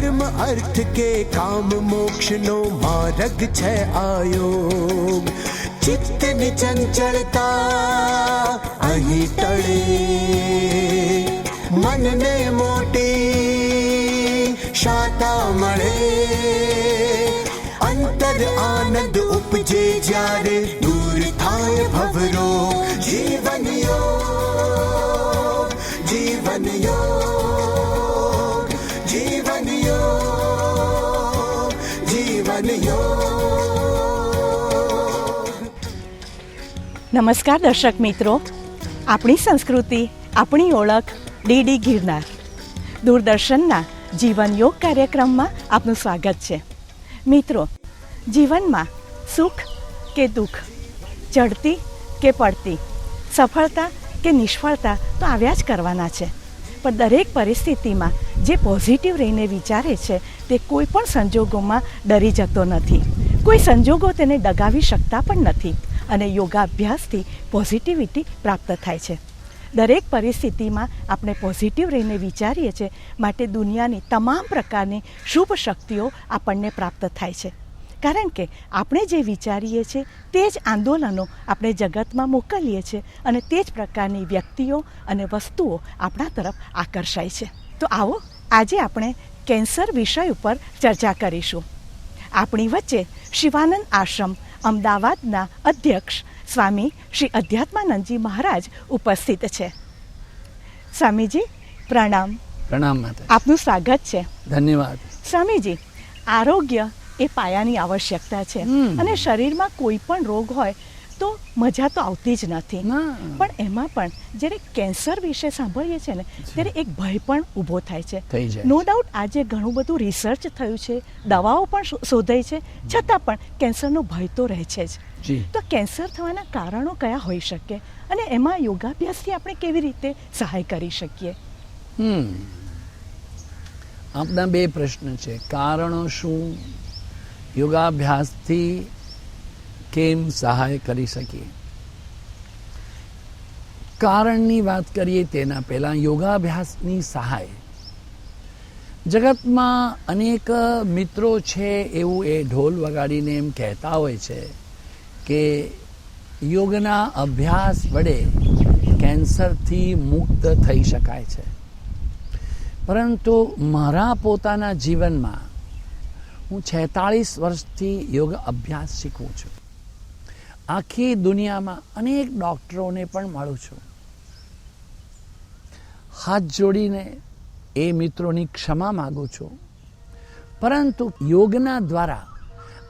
धर्म अर्थ के काम मोक्ष नो मार्ग छे आयोग। चित्त नि चंचलता अहीं टळे, मन ने मोटी शाता મળે। अंतर आनंद उपजे જ્યારે दूर थाय भवरो। जीवन योग, जीवन योग, जीवन योग, जीवन योग। નમસ્કાર દર્શક મિત્રો, આપણી સંસ્કૃતિ આપણી ઓળખ ડીડી ગિરનાર દૂરદર્શનના જીવન યોગ કાર્યક્રમમાં આપનું સ્વાગત છે। મિત્રો, જીવનમાં સુખ કે દુઃખ, ચડતી કે પડતી, સફળતા કે નિષ્ફળતા તો આવ્યા જ કરવાના છે, પણ દરેક પરિસ્થિતિમાં જે પોઝિટિવ રહીને વિચારે છે તે કોઈ પણ સંજોગોમાં ડરી જતો નથી, કોઈ સંજોગો તેને ડગાવી શકતા પણ નથી અને યોગાભ્યાસથી પોઝિટિવિટી પ્રાપ્ત થાય છે। દરેક પરિસ્થિતિમાં આપણે પોઝિટિવ રહીને વિચારીએ છીએ, માટે દુનિયાની તમામ પ્રકારની શુભ શક્તિઓ આપણને પ્રાપ્ત થાય છે, કારણ કે આપણે જે વિચારીએ છીએ તે જ આંદોલનો આપણે જગતમાં મોકલીએ છીએ અને તે જ પ્રકારની વ્યક્તિઓ અને વસ્તુઓ આપણા તરફ આકર્ષાય છે। તો આવો આજે આપણે કેન્સર વિષય ઉપર ચર્ચા કરીશું। આપણી વચ્ચે શિવાનંદ આશ્રમ અમદાવાદના અધ્યક્ષ સ્વામી શ્રી અધ્યાત્માનંદજી મહારાજ ઉપસ્થિત છે। સ્વામીજી પ્રણામ। પ્રણામ માતા, આપનું સ્વાગત છે। ધન્યવાદ। સ્વામીજી, આરોગ્ય એ પાયાની આવશ્યકતા છે અને શરીરમાં કોઈ પણ રોગ હોય તો મજા તો આવતી જ નથી, પણ એમાં પણ જ્યારે કેન્સર વિશે સાંભળીએ છીએ ને ત્યારે એક ભય પણ ઊભો થાય છે। નો ડાઉટ આજે ઘણું બધું રિસર્ચ થયું છે, દવાઓ પણ શોધાઈ છે, છતાં પણ કેન્સરનો ભય તો રહે છે જ। તો કેન્સર થવાના કારણો કયા હોઈ શકે અને એમાં યોગાભ્યાસથી આપણે કેવી રીતે સહાય કરી શકીએ? આપના બે પ્રશ્ન છે, કારણો શું, યોગાભ્યાસથી કેમ સહાય કરી શકીએ। કારણની વાત કરીએ તેના પહેલાં યોગાભ્યાસની સહાય, જગતમાં અનેક મિત્રો છે એવું એ ઢોલ વગાડીને એમ કહેતા હોય છે કે યોગના અભ્યાસ વડે કેન્સરથી મુક્ત થઈ શકાય છે, પરંતુ મારા પોતાના જીવનમાં હું 46 વર્ષથી યોગ અભ્યાસ શીખું છું। આખી દુનિયામાં અનેક ડૉક્ટરોને પણ મળું છું। હાથ જોડીને એ મિત્રોની ક્ષમા માગું છું, પરંતુ યોગના દ્વારા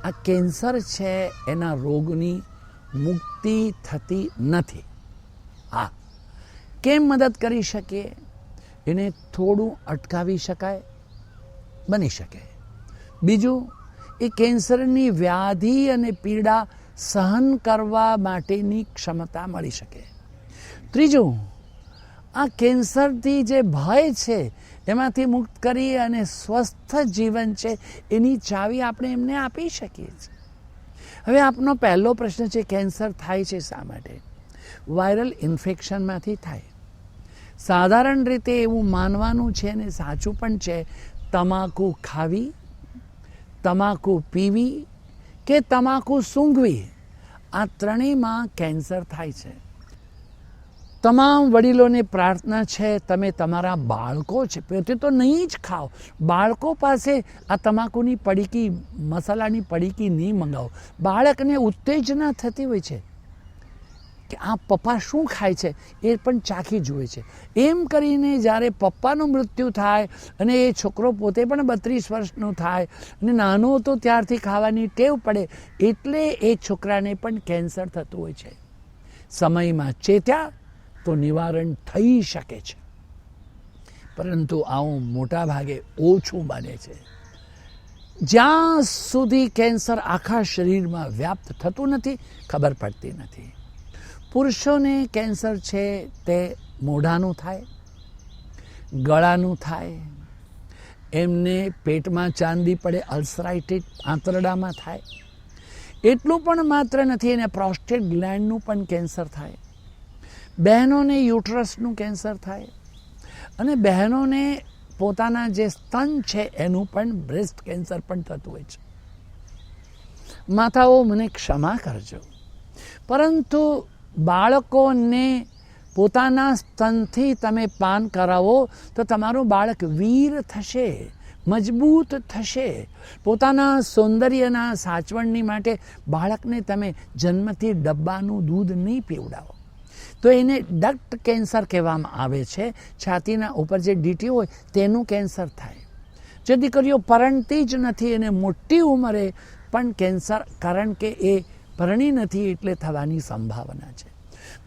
આ કેન્સર છે એના રોગની મુક્તિ થતી નથી। હા, કેમ મદદ કરી શકીએ? એને થોડું અટકાવી શકાય, બની શકે। બીજું, એ કેન્સરની વ્યાધિ અને પીડા સહન કરવા માટેની ક્ષમતા મળી શકે। ત્રીજું, આ કેન્સરથી જે ભય છે એમાંથી મુક્ત કરી અને સ્વસ્થ જીવન છે એની ચાવી આપણે એમને આપી શકીએ છીએ। હવે આપનો પહેલો પ્રશ્ન છે, કેન્સર થાય છે શા માટે? વાયરલ ઇન્ફેક્શનમાંથી થાય। સાધારણ રીતે એવું માનવાનું છે અને સાચું પણ છે, તમાકુ ખાવી, તમાકુ પીવી કે તમાકુ સૂંઘવી, આ ત્રણેયમાં કેન્સર થાય છે। તમામ વડીલોને પ્રાર્થના છે, તમે તમારા બાળકો છે પોતે તો નહીં જ ખાઓ, બાળકો પાસે આ તમાકુની પડીકી, મસાલાની પડીકી નહીં મંગાવો। બાળકને ઉત્તેજના થતી હોય છે કે આ પપ્પા શું ખાય છે એ પણ ચાખી જુએ છે। એમ કરીને જ્યારે પપ્પાનું મૃત્યુ થાય અને એ છોકરો પોતે પણ 32 વર્ષનો થાય અને નાનો હતો ત્યારથી ખાવાની ટેવ પડે, એટલે એ છોકરાને પણ કેન્સર થતું હોય છે। સમયમાં ચેત્યા તો નિવારણ થઈ શકે છે, પરંતુ આવું મોટા ભાગે ઓછું બને છે। જ્યાં સુધી કેન્સર આખા શરીરમાં વ્યાપ્ત થતું નથી, ખબર પડતી નથી। પુરુષોને કેન્સર છે તે મોઢાનું થાય, ગળાનું થાય, એમને પેટમાં ચાંદી પડે, અલ્સરાઇટિસ આંતરડામાં થાય। એટલું પણ માત્ર નથી, એને પ્રોસ્ટેટ ગ્લેન્ડનું પણ કેન્સર થાય। બહેનોને યુટ્રસનું કેન્સર થાય અને બહેનોને પોતાના જે સ્તન છે એનું પણ બ્રેસ્ટ કેન્સર પણ થતું હોય છે. માતાઓ મને ક્ષમા કરજો, પરંતુ બાળકોને પોતાના સ્તનથી તમે પાન કરાવો તો તમારું બાળક વીર થશે, મજબૂત થશે. પોતાના સૌંદર્યના સાચવણની માટે બાળકને તમે જન્મથી ડબ્બાનું દૂધ નહીં પીવડાવો તો એને ડક્ટ કેન્સર કહેવામાં આવે છે. છાતીના ઉપર જે ડીટી હોય તેનું કેન્સર થાય. જે દીકરીઓ પરણતી જ નથી એને મોટી ઉંમરે પણ કેન્સર, કારણ કે એ પરણી નથી એટલે થવાની સંભાવના છે.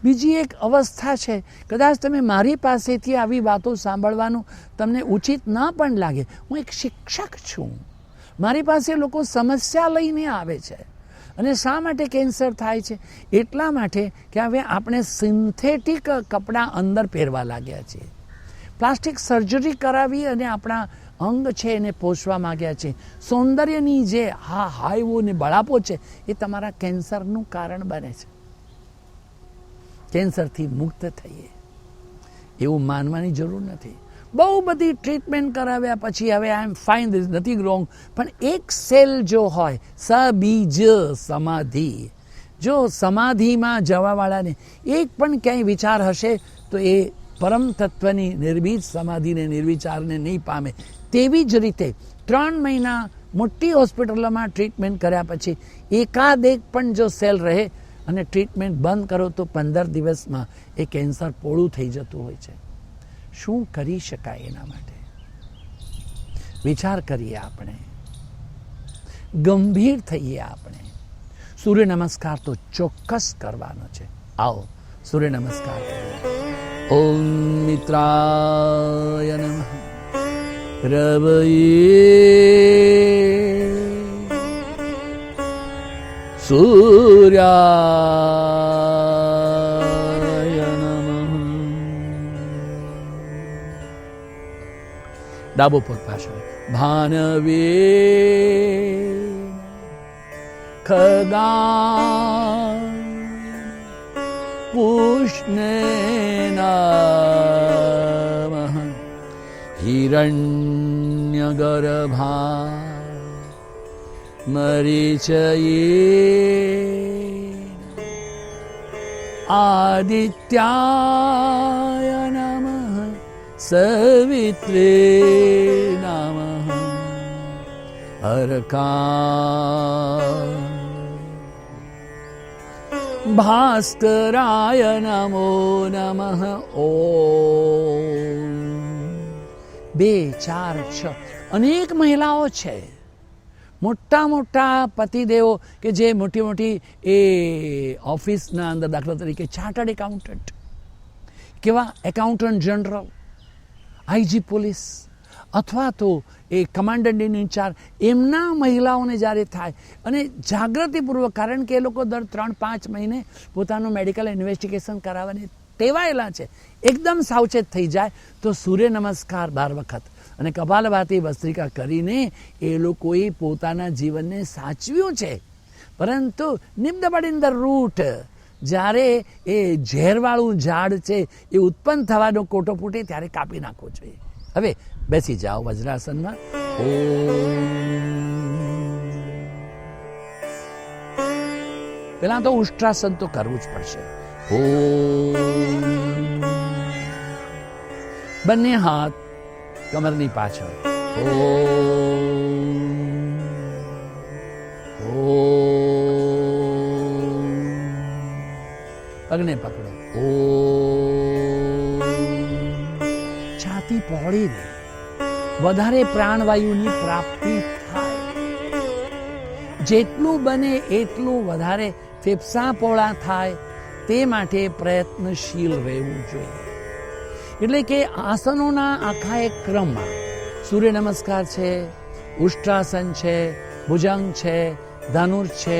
બીજી એક અવસ્થા છે, કદાચ તમે મારી પાસેથી આવી વાતો સાંભળવાનું તમને ઉચિત ના પણ લાગે. હું એક શિક્ષક છું, મારી પાસે લોકો સમસ્યા લઈને આવે છે. અને શા માટે કેન્સર થાય છે? એટલા માટે કે હવે આપણે સિન્થેટિક કપડાં અંદર પહેરવા લાગ્યા છીએ, પ્લાસ્ટિક સર્જરી કરાવી અને આપણા અંગ છે એને પોષવા માંગ્યા છે. સૌંદર્યની જે હાઈવો ને બળાપો છે એ તમારા કેન્સરનું કારણ બને છે. કેન્સરથી મુક્ત થઈએ એવું માનવાની જરૂર નથી. બહુ બધી ટ્રીટમેન્ટ કરાવ્યા પછી હવે I am fine, this is nothing wrong, પણ એક સેલ જો હોય, સબીજ સમાધિ, જો સમાધિમાં જવાવાળાને એક પણ ક્યાંય વિચાર હશે તો એ પરમ તત્વની નિર્બીજ સમાધિને, નિર્વિચારને નહીં પામે. તેવી જ રીતે 3 મહિના મોટી હોસ્પિટલોમાં ટ્રીટમેન્ટ કર્યા પછી એકાદ એક પણ જો સેલ રહે અને ટ્રીટમેન્ટ બંધ કરો તો 15 દિવસમાં એ કેન્સર પોળું થઈ જતું હોય છે. શું કરી શકાય એના માટે? વિચાર કરીએ આપણે, ગંભીર થઈએ આપણે. સૂર્ય નમસ્કાર તો ચોક્કસ કરવાનો છે. આવો સૂર્ય નમસ્કાર કરીએ. ઓમ મિત્રાય નમઃ, રવયે સૂર્યાય નમઃ. ડાબો પગ પાછળ. ભાનવે ખગા પુષ્ણે નમઃ, હિરણ્યગર્ભા મરીચયે આદિત્યાય નમઃ, સવિત્રે નમઃ, અર્કા ભાસ્કરાય નમો નમઃ. ઓમ 2, 4, 6 અનેક મહિલાઓ છે, મોટા મોટા પતિદેવો કે જે મોટી મોટી એ ઓફિસના અંદર, દાખલા તરીકે ચાર્ટર્ડ એકાઉન્ટન્ટ, કેવા એકાઉન્ટન્ટ જનરલ, આઈજી પોલીસ અથવા તો એ કમાન્ડન્ટ ઇન ઇન્ચાર્જ, એમના મહિલાઓને જ્યારે થાય અને જાગૃતિપૂર્વક, કારણ કે એ લોકો દર 3-5 મહિને પોતાનું મેડિકલ ઇન્વેસ્ટિગેશન કરાવવાની ટેવાયેલા છે, એકદમ સાવચેત થઈ જાય તો સૂર્ય નમસ્કાર 12 વખત અને કપાલભાતિ ભસ્ત્રિકા કરીને એ લોકોએ પોતાના જીવનને સાચવ્યું છે. પરંતુ નિપ ધ બડ ઇન ધ રૂટ, જ્યારે એ ઝેરવાળું ઝાડ છે એ ઉત્પન્ન થવાનો કોટો ફૂટે ત્યારે કાપી નાખવો જોઈએ. હવે બેસી જાઓ વજ્રાસનમાં. પેલા તો ઉષ્ટ્રાસન તો કરવું જ પડશે. બંને હાથ કમરની પાછળ. પગને પકડો. છાતી પહોળી રહે, વધારે પ્રાણવાયુની પ્રાપ્તિ થાય. જેટલું બને એટલું વધારે ફેફસા પહોળા થાય તે માટે પ્રયત્નશીલ રહેવું જોઈએ. એટલે કે આસનોના આખા એક ક્રમમાં સૂર્ય નમસ્કાર છે, ઉષ્ટ્રાસન છે, ભુજંગ છે, ધનુર છે,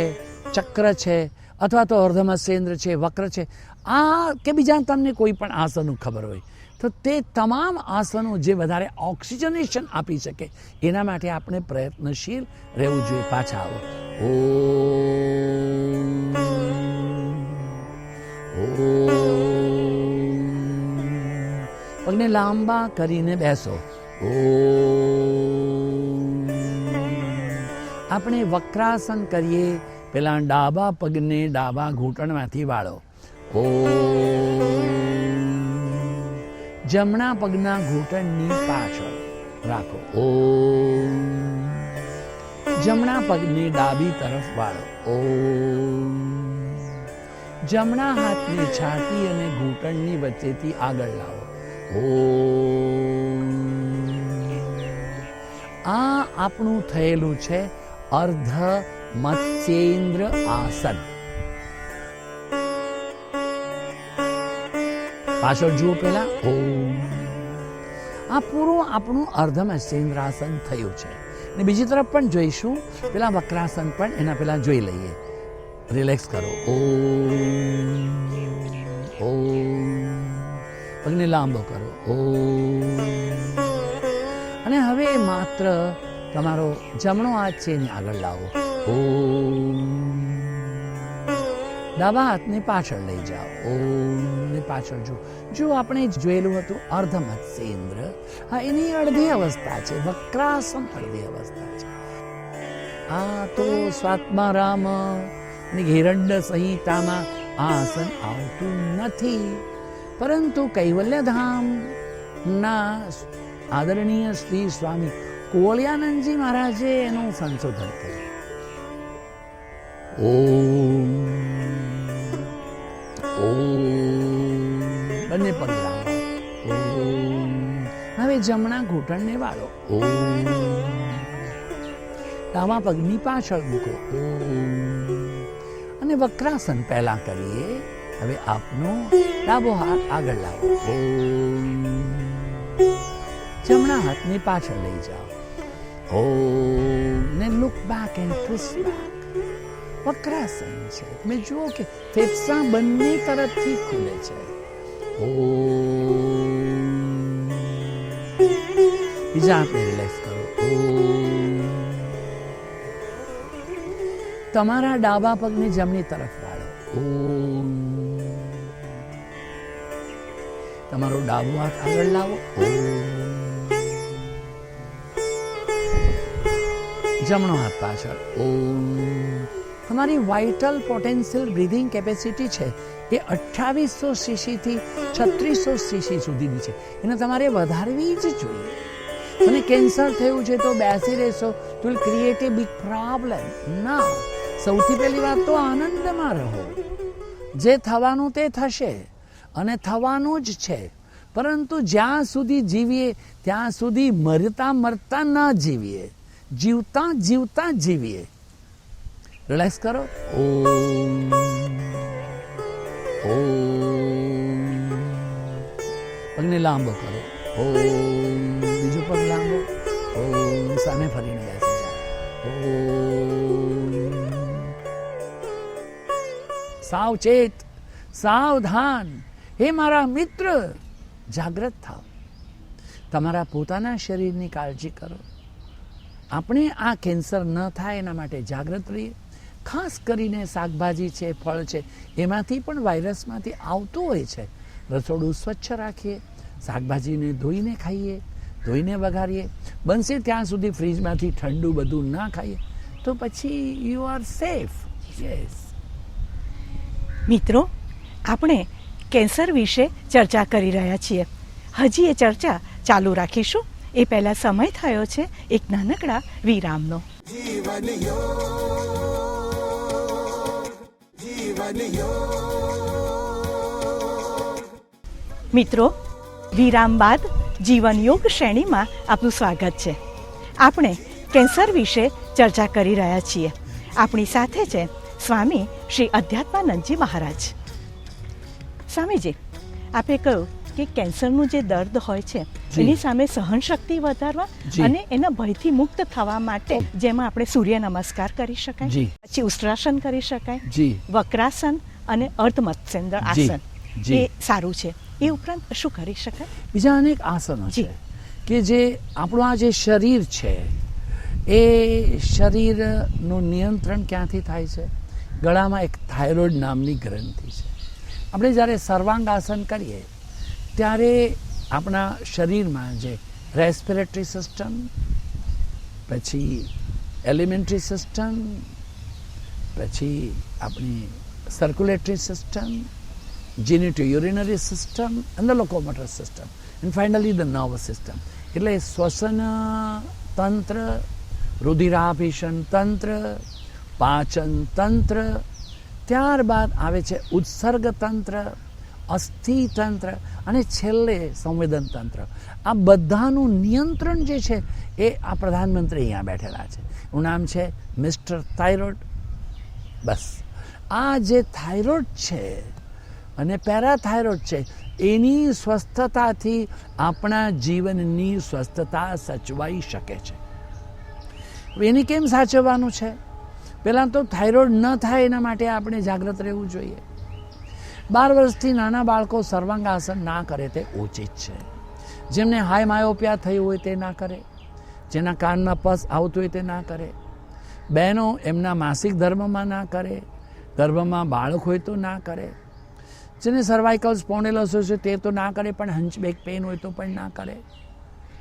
ચક્ર છે, અથવા તો અર્ધમત્સ્યેન્દ્ર છે, વક્ર છે, આ કે બીજા તમને કોઈ પણ આસનનું ખબર હોય તો તે તમામ આસનો જે વધારે ઓક્સિજનેશન આપી શકે એના માટે આપણે પ્રયત્નશીલ રહેવું જોઈએ. પાછા આવો. પગને લાંબા કરીને બેસો. ઓમ. આપણે વક્રાસન કરીએ, પેલા ડાબા પગને ડાબા ઘૂંટણમાંથી વાળો. ઓમ. જમણા પગના ઘૂંટણની પાછળ રાખો. ઓમ. જમણા પગને ડાબી તરફ વાળો. ઓમ. જમણા હાથને છાતી અને ઘૂંટણની વચ્ચેથી આગળ લાવો. ઓમ. આ આપણું થયેલું છે અર્ધ મત્સ્યેન્દ્ર આસન. પાછળ જુઓ પેલા. ઓમ. આ પૂરું આપણું અર્ધ મત્સ્યેન્દ્ર આસન થયું છે. અને બીજી તરફ પણ જોઈશું, પેલા વક્રાસન પણ એના પેલા જોઈ લઈએ. રિલેક્સ કરો. ઓમ. ઓમ. પગને લાંબો કરો. ઓમ. અને હવે માત્ર તમારો જમણો હાથ છે એને આગળ લાવો. ઓમ. ડાબા હાથને પાછળ લઈ જાઓ. ઓમ. ને પાછળ જો આપણે જોયેલું હતું અર્ધ મત્સ્યેન્દ્ર, હા એની અડધી અવસ્થા છે. વક્રાસન અડધી અવસ્થા છે. આ તો સ્વાત્મારામ અને હિરણ્ય સંહિતામાં આ આસન આવતું નથી, પરંતુ કૈવલ્યધામના આદરણીય શ્રી સ્વામી કોળિયાનંદજી મહારાજે એનું સંશોધન કર્યું. ઓમ. ઓમ. બંને પગ લાવો. ઓમ. હવે જમણા ઘૂંટણને વાળો. ઓમ. ડાબા પગની પાછળ મૂકો. ઓમ. અને વક્રાસન પહેલા કરીએ. હવે આપનો ડાબો હાથ આગળ લાવો. ઓમ. જમણા હાથની પાછળ લઈ જાઓ. ઓમ. ને look back and twist back. Vakrasana છે. તમે જુઓ કે ફેફસા બંને તરફથી ખુલે છે. ઓમ. બીજા હાથને રિલેક્સ કરો. ઓમ. તમારા ડાબા પગને જમણી તરફ વાળો. ઓમ. તમારો ડાબો હાથ આગળ લાવો. ઓમ. જમણો હાથ પાછળ. ઓમ. તમારી વાઇટલ પોટેન્શિયલ બ્રીધિંગ કેપેસિટી છે એ 2800 cc થી 3600 cc સુધીની છે. એને તમારે વધારવી જ જોઈએ. અને કેન્સર થયું છે તો બેસી રહેશો તો will create a big problem. ના, સૌથી પહેલી વાત તો આનંદમાં રહો. જે થવાનું તે થશે અને થવાનું જ છે, પરંતુ જ્યાં સુધી જીવીએ ત્યાં સુધી મરતા મરતા ન જીવીએ, જીવતા જીવતા જીવીએ. રિલેક્સ કરો. ઓમ. ઓમ. પગને લાંબો કરો. ઓમ. બીજો પગ લાંબો. ઓમ. સામે ફરીને બેસી જાઓ. ઓમ. સાવચેત, સાવધાન. હે મારા મિત્ર, જાગ્રત થાઓ. તમારા પોતાના શરીરની કાળજી કરો. આપણે આ કેન્સર ન થાય એના માટે જાગ્રત રહીએ. ખાસ કરીને શાકભાજી છે, ફળ છે, એમાંથી પણ વાયરસમાંથી આવતું હોય છે. રસોડું સ્વચ્છ રાખીએ. શાકભાજીને ધોઈને ખાઈએ, ધોઈને વઘારીએ. બનશે ત્યાં સુધી ફ્રીજમાંથી ઠંડુ બધું ના ખાઈએ, તો પછી યુ આર સેફ. યસ. મિત્રો, આપણે કેન્સર વિશે ચર્ચા કરી રહ્યા છીએ. હજી એ ચર્ચા ચાલુ રાખીશું. એ પહેલા સમય થયો છે એક નાનકડા વિરામનો. જીવન યોગ, જીવન યોગ. મિત્રો, વિરામ બાદ જીવન યોગ શ્રેણીમાં આપનું સ્વાગત છે. આપણે કેન્સર વિશે ચર્ચા કરી રહ્યા છીએ. આપણી સાથે છે સ્વામી શ્રી અધ્યાત્માનંદજી મહારાજ. સ્વામીજી, આપે કહ્યું કે કેન્સરનું જે દર્દ હોય છે એની સામે સહનશક્તિ વધારવા અને એના ભયથી મુક્ત થવા માટે જેમાં આપણે સૂર્ય નમસ્કાર કરી શકાય, પછી ઉષ્ટ્રાસન કરી શકાય, વક્રાસન અને અર્ધમત્સ્યેન્દ્ર આસન, એ સારું છે. એ ઉપરાંત શું કરી શકાય? બીજા અનેક આસનો છે કે જે આપણું આ જે શરીર છે એ શરીરનું નિયંત્રણ ક્યાંથી થાય છે? ગળામાં એક થાઇરોઇડ નામની ગ્રંથિ છે. આપણે જ્યારે સર્વાંગ આસન કરીએ ત્યારે આપણા શરીરમાં જે રેસ્પિરેટરી સિસ્ટમ, પછી એલિમેન્ટરી સિસ્ટમ, પછી આપણી circulatory system, genitourinary system and the locomotor system and finally the nervous system. એટલે શ્વસન તંત્ર, રુધિરાભિષણ તંત્ર, પાચન તંત્ર, ત્યારબાદ આવે છે ઉત્સર્ગ તંત્ર, અસ્થિ તંત્ર અને છેલ્લે સંવેદન તંત્ર. આ બધાનું નિયંત્રણ જે છે એ આ પ્રધાનમંત્રી અહીંયા બેઠેલા છે. એનું નામ છે મિસ્ટર થાઇરોઇડ. બસ આ જે થાઇરોઇડ છે અને પેરાથાઇરોઇડ છે એની સ્વસ્થતાથી આપણા જીવનની સ્વસ્થતા સચવાઈ શકે છે. એની કેમ સાચવવાનું છે? પહેલાં તો થાઇરોઇડ ન થાય એના માટે આપણે જાગૃત રહેવું જોઈએ. 12 વર્ષથી નાના બાળકો સર્વાંગાસન ના કરે તે ઉચિત છે. જેમને હાઈ માયોપિયા થયું હોય તે ના કરે, જેના કાનમાં પસ આવતું હોય તે ના કરે, બહેનો એમના માસિક ધર્મમાં ના કરે, ગર્ભમાં બાળક હોય તો ના કરે, જેને સર્વાઇકલ સ્પોન્ડિલોસિસ હોય તે તો ના કરે, પણ હંચબેક પેન હોય તો પણ ના કરે,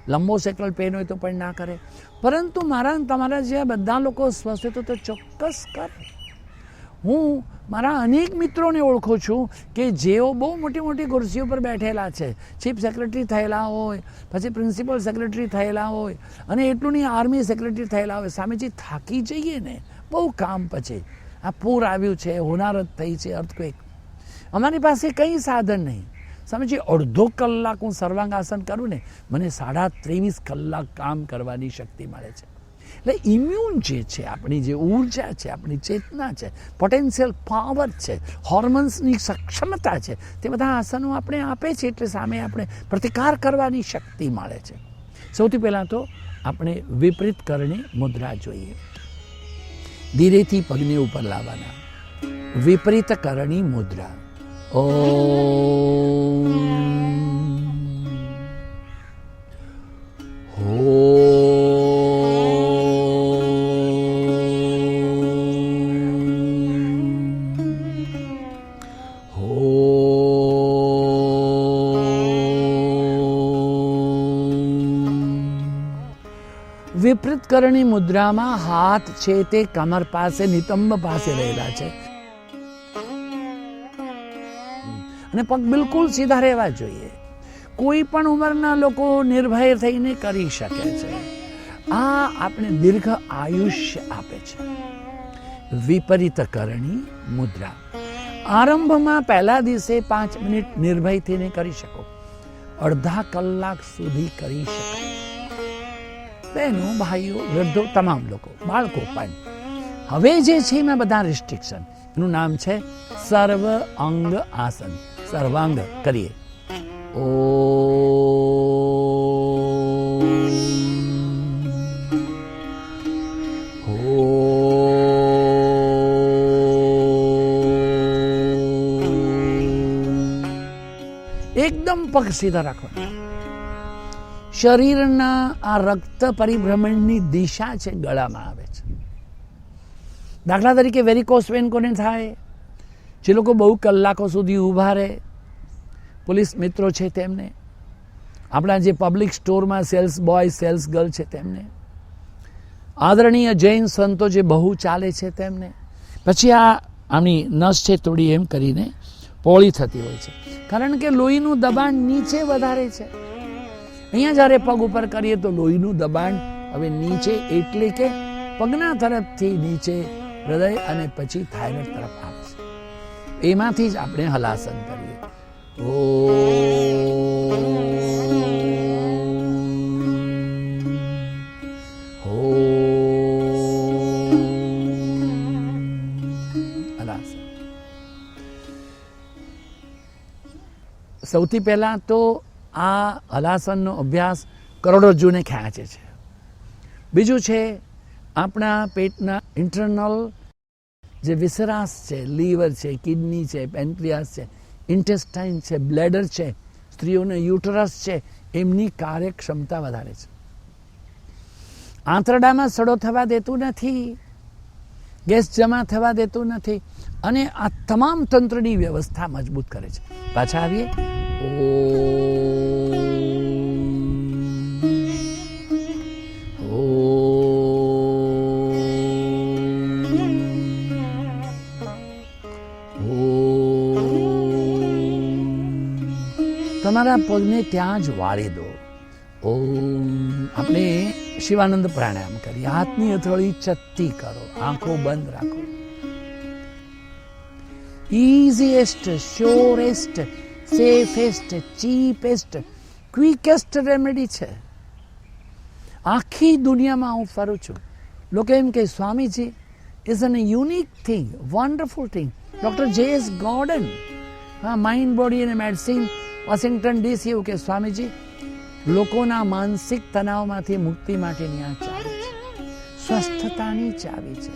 લંબોસેક્રલ પેન હોય તો પણ ના કરે. પરંતુ મારા તમારા જેવા બધા લોકો સ્વસ્થ તો ચોક્કસ કરે. હું મારા અનેક મિત્રોને ઓળખું છું કે જેઓ બહુ મોટી મોટી ખુરશીઓ પર બેઠેલા છે, ચીફ સેક્રેટરી થયેલા હોય, પછી પ્રિન્સિપલ સેક્રેટરી થયેલા હોય, અને એટલું નહીં આર્મી સેક્રેટરી થયેલા હોય. સામેથી થાકી જઈએ ને બહુ કામ પછી. આ પૂર આવ્યું છે, હોનારત થઈ છે, અર્થક્વેક, અમારી પાસે કંઈ સાધન નહીં. સમજી અડધો કલાક હું સર્વાંગાસન કરું ને મને 23.5 કલાક કામ કરવાની શક્તિ મળે છે. એટલે ઇમ્યુન જે છે, આપણી જે ઉર્જા છે, આપણી ચેતના છે, પોટેન્શિયલ પાવર છે, હોર્મોન્સની સક્ષમતા છે, તે બધા આસનો આપણે આપે છે. એટલે સામે આપણે પ્રતિકાર કરવાની શક્તિ મળે છે. સૌથી પહેલાં તો આપણે વિપરીત કરણી મુદ્રા જોઈએ. ધીરેથી પગને ઉપર લાવવાના. વિપરીત કરણી મુદ્રા. ઓમ વિપરીત કરણી મુદ્રામાં હાથ છે તે કમર પાસે, નિતંબ પાસે રહેલા છે અને પગ બિલકુલ સીધા રહેવા જોઈએ. કોઈ પણ ઉંમરના લોકો નિર્ભય થઈને કરી શકે છે. આ આપણે દીર્ઘ આયુષ્ય આપે છે. વિપરીત કરણી મુદ્રા આરંભમાં પહેલા દિવસે 5 મિનિટ નિર્ભય થઈને કરી શકો, અડધા કલાક સુધી કરી શકાય. બહેનો, ભાઈઓ, વૃદ્ધો, તમામ લોકો, બાળકો પણ. હવે જે છે એમાં બધા રિસ્ટ્રિક્શન. એનું નામ છે સર્વ અંગ આસન. સર્વાંગ કરીએ. ઓ એકદમ પગ સીધા રાખવાના. શરીરના આ રક્ત પરિભ્રમણની દિશા છે ગળામાં આવે છે. દાખલા તરીકે વેરિકોસ વેન કોને થાય? જે લોકો બહુ કલાકો સુધી ઊભા રહે, પોલીસ મિત્રો છે તેમને, આપણા જે પબ્લિક સ્ટોરમાં સેલ્સ બોય સેલ્સ ગર્લ છે તેમને, આદરણીય જૈન સંતો જે બહુ ચાલે છે તેમને. પછી આમની નસ છે થોડી એમ કરીને પોળી થતી હોય છે, કારણ કે લોહીનું દબાણ નીચે વધારે છે. અહીંયા જ્યારે પગ ઉપર કરીએ તો લોહીનું દબાણ હવે નીચે, એટલે કે પગના તરફથી નીચે હૃદય અને પછી થાઇરોઇડ તરફ આવે છે. એમાંથી જ આપણે હલાસન કરીએ. હલાસન. સૌથી પહેલા તો આ હલાસનનો અભ્યાસ કરોડરજ્જુને ખેંચે છે. બીજું છે આપણા પેટના ઇન્ટરનલ જે વિસરાસ છે, લીવર છે, કિડની છે, પેન્ક્રિયાસ છે, ઇન્ટેસ્ટાઇન છે, બ્લેડર છે, સ્ત્રીઓને યુટરસ છે, એમની કાર્યક્ષમતા વધારે છે. આંતરડામાં સડો થવા દેતું નથી, ગેસ જમા થવા દેતું નથી, અને આ તમામ તંત્રની વ્યવસ્થા મજબૂત કરે છે. પાછા આવીએ. તમારા પગને ત્યાં જ વાળી દો. ઓમ. આપણે શિવાનંદ પ્રાણાયામ કરીએ. હાથની હથેળી ચત્તી કરો, આંખો બંધ રાખો. Easiest, surest, safest, cheapest, quickest remedy છે. આખી દુનિયામાં હું ફરું છું. લોકો એમ કે Swamiji is an unique thing, wonderful thing. Doctor J S. Gordon, mind, body અને મેડિસિન, વોશિંગ્ટન ડીસી, એવું કે સ્વામીજી લોકોના માનસિક તણાવમાંથી મુક્તિ માટેની આ ચાવી છે, સ્વસ્થતાની ચાવી છે.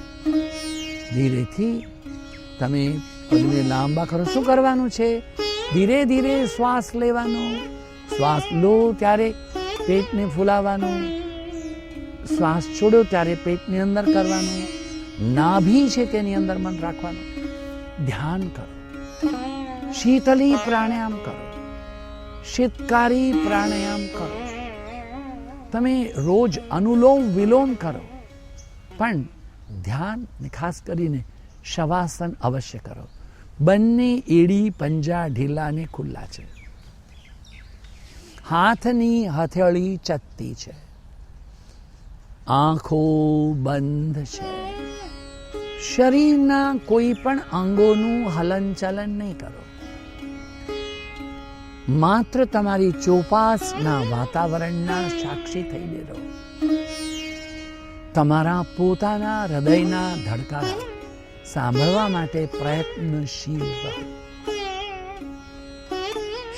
ધીરેથી તમે પગને લાંબા કરો. શું કરવાનું છે? ધીરે ધીરે શ્વાસ લેવાનો. શ્વાસ લો ત્યારે પેટને ફૂલાવવાનું. શ્વાસ છોડો ત્યારે પેટની અંદર કરવાનું. નાભી છે તેની અંદર મન રાખવાનું. ધ્યાન કરો. શીતલી પ્રાણાયામ કરો. શીતકારી પ્રાણાયામ કરો. તમે રોજ અનુલોમ વિલોમ કરો, પણ ધ્યાન ખાસ કરીને શવાસન અવશ્ય કરો. બંને એડી પંજા ઢીલા અને ખુલ્લા છે. હાથની હથેળી ચત્તી છે. આંખો બંધ છે. શરીરના કોઈ પણ અંગોનું હલનચલન નહીં કરો. માત્ર તમારી ચોપાસના વાતાવરણના સાક્ષી થઈને રહો. તમારા પોતાના હૃદયના ધડકારા સાંભળવા માટે પ્રયત્નશીલ રહો.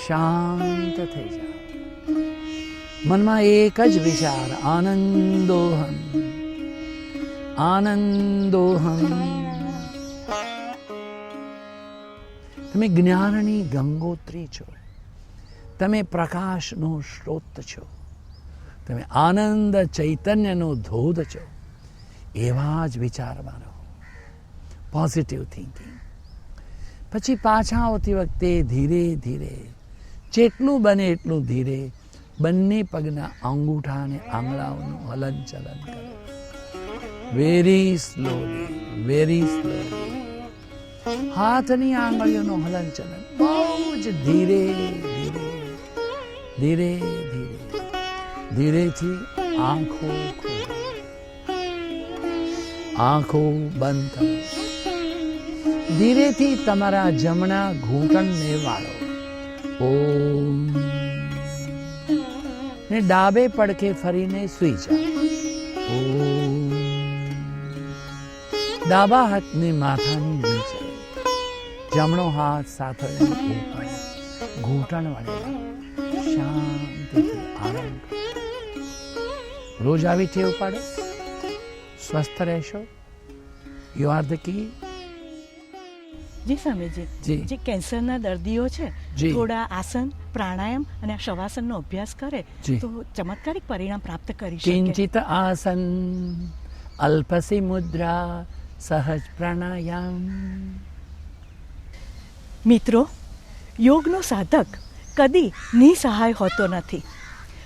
શાંત થઈ જાઓ. મનમાં એક જ વિચાર, આનંદોહમ, આનંદોહમ. તમે જ્ઞાનની ગંગોત્રી છો. તમે પ્રકાશનો સ્ત્રોત છો. તમે આનંદ ચૈતન્યનો ધોધ છો. એવા જ વિચારમાં રહો. Positive thinking. પછી પાછા આવતી વખતે ધીરે ધીરે, જેટલું બને એટલું ધીરે, બંને પગના અંગૂઠા અને આંગળાઓનું હલનચલન કરો. Very slowly, very slowly. હાથની આંગળીઓનું હલનચલન બહુ જ ધીરે ધીરે, ધીરે ધીરે. ધીરેથી આંખો ખોલો. આંખો બંધ કરો. ધીરેથી તમારા જમણા ઘૂંટણને વાળો. ઓમ. ને ડાબે પડખે ફરીને સૂઈ જાઓ. ઓમ. ડાબા હાથને માથાની નીચે, જમણો હાથ સાથળની ઉપર, ઘૂંટણ વળેલા. શાંતિથી આરામ કરો. રોજ આવી ટેવ પાડો. સ્વસ્થ રહેશો. You are the key. જી સ્વામીજી, જી. જે કેન્સરના દર્દીઓ છે, જી. થોડા આસન, પ્રાણાયામ અને શવાસનનો અભ્યાસ કરે જી. તો ચમત્કારિક પરિણામ પ્રાપ્ત કરી શકે. કિંચિત આસન, અલ્પસી મુદ્રા, સહજ પ્રાણાયામ. મિત્રો, યોગનો સાધક કદી નિસહાય હોતો નથી.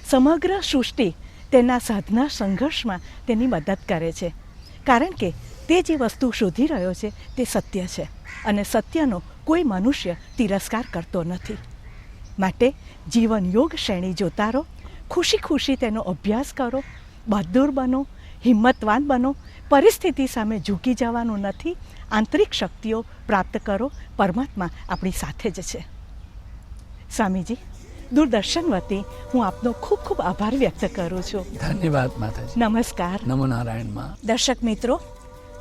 સમગ્ર સૃષ્ટિ તેના સાધના સંઘર્ષમાં તેની મદદ કરે છે, કારણ કે તે જે વસ્તુ શોધી રહ્યો છે તે સત્ય છે, અને સત્યનો કોઈ મનુષ્ય તિરસ્કાર કરતો નથી. માટે જીવન યોગ શ્રેણી જોતા રહો. ખુશી ખુશી તેનો અભ્યાસ કરો. બહાદુર બનો, હિંમતવાન બનો. પરિસ્થિતિ સામે ઝૂકી જવાનું નથી. આંતરિક શક્તિઓ પ્રાપ્ત કરો. પરમાત્મા આપણી સાથે જ છે. સ્વામીજી, દૂરદર્શન વતી હું આપનો ખૂબ ખૂબ આભાર વ્યક્ત કરું છું. ધન્યવાદ માતાજી. નમસ્કાર. નમો નારાયણમાં. દર્શક મિત્રો,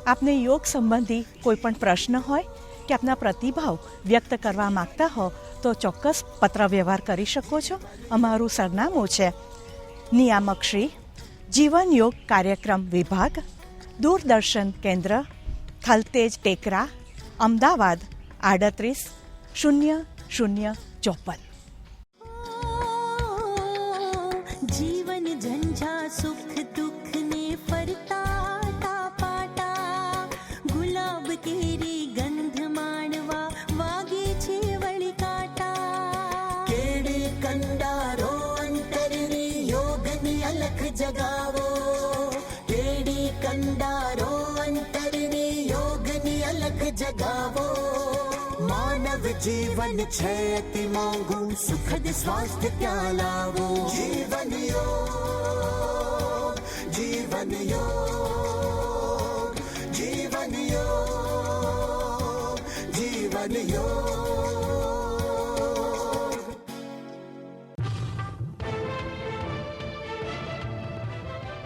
આપને યોગ સંબંધી કોઈ પણ પ્રશ્ન હોય કે આપના પ્રતિભાવ વ્યક્ત કરવા માંગતા હો તો ચોક્કસ પત્ર વ્યવહાર કરી શકો છો. અમારું સરનામું છે નિયામક શ્રી, જીવન યોગ કાર્યક્રમ વિભાગ, દૂરદર્શન કેન્દ્ર, થલતેજ ટેકરા, અમદાવાદ 380054. जीवन झंझा सुख दुख ने फरता पाटा, गुलाब केरी गंध माणवा वागे छे वળી કાંટા. કેડે કંડારો અંતરની યોગની અલખ જગાવો. કેડી કંડારો અંતરની યોગની અલખ જગાવો. માનવ જીવન છે અતિ મોંઘું, સુખદ સ્વાસ્થ્ય ત્યાં લાવો. જીવન યોગ, જીવન યોગ, જીવન યોગ, જીવન યોગ.